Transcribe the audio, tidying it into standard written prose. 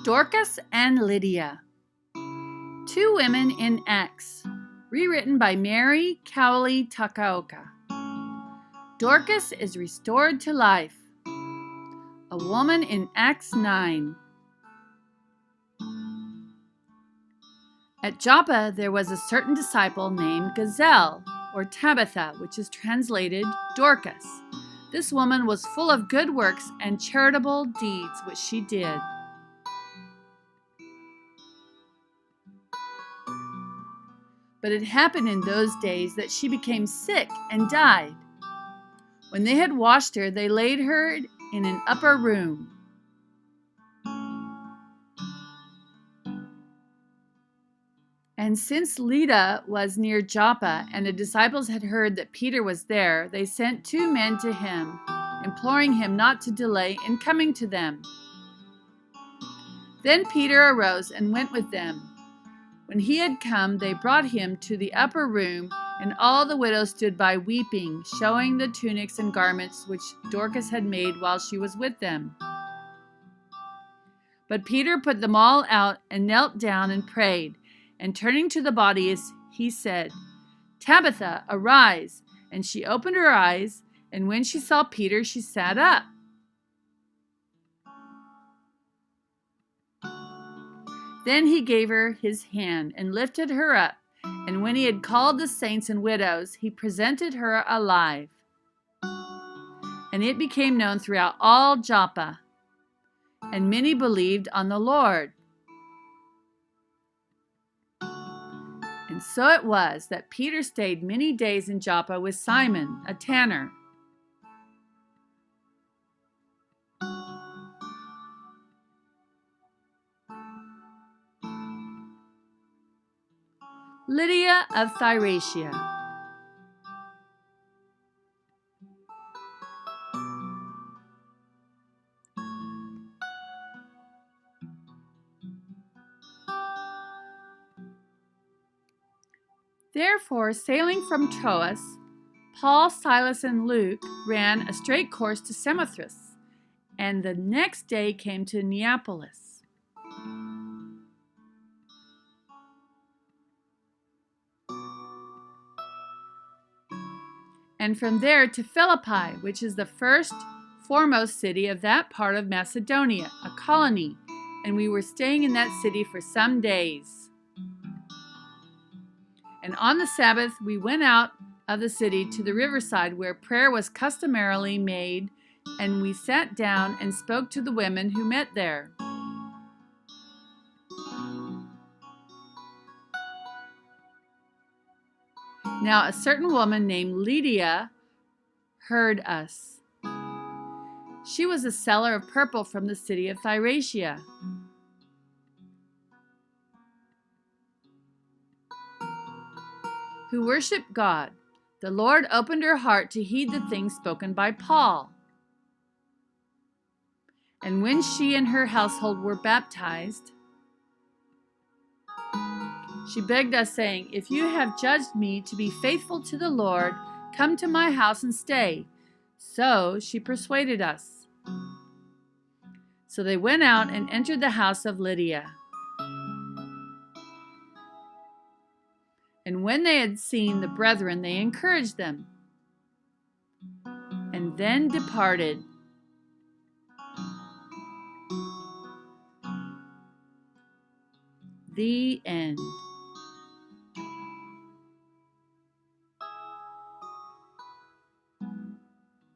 Dorcas and Lydia. Two Women in Acts. Rewritten by Mary Cowley Takaoka. Dorcas is restored to life. A woman in Acts 9. At Joppa there was a certain disciple named Gazelle, or Tabitha, which is translated Dorcas. This woman was full of good works and charitable deeds which she did. But it happened in those days that she became sick and died. When they had washed her, they laid her in an upper room. And since Lydda was near Joppa, and the disciples had heard that Peter was there, they sent 2 men to him, imploring him not to delay in coming to them. Then Peter arose and went with them. When he had come, they brought him to the upper room, and all the widows stood by weeping, showing the tunics and garments which Dorcas had made while she was with them. But Peter put them all out and knelt down and prayed, and turning to the bodies, he said, "Tabitha, arise." And she opened her eyes, and when she saw Peter, she sat up. Then he gave her his hand and lifted her up, and when he had called the saints and widows, he presented her alive. And it became known throughout all Joppa, and many believed on the Lord. And so it was that Peter stayed many days in Joppa with Simon, a tanner. Lydia of Thyratia. Therefore, sailing from Troas, Paul, Silas, and Luke ran a straight course to Samothrace, and the next day came to Neapolis. And from there to Philippi, which is the foremost city of that part of Macedonia, a colony, and we were staying in that city for some days. And on the Sabbath we went out of the city to the riverside where prayer was customarily made, and we sat down and spoke to the women who met there. Now a certain woman named Lydia heard us. She was a seller of purple from the city of Thyratia. Who worshiped God. The Lord opened her heart to heed the things spoken by Paul. And when she and her household were baptized, she begged us, saying, "If you have judged me to be faithful to the Lord, come to my house and stay." So she persuaded us. So they went out and entered the house of Lydia. And when they had seen the brethren, they encouraged them, and then departed. The end.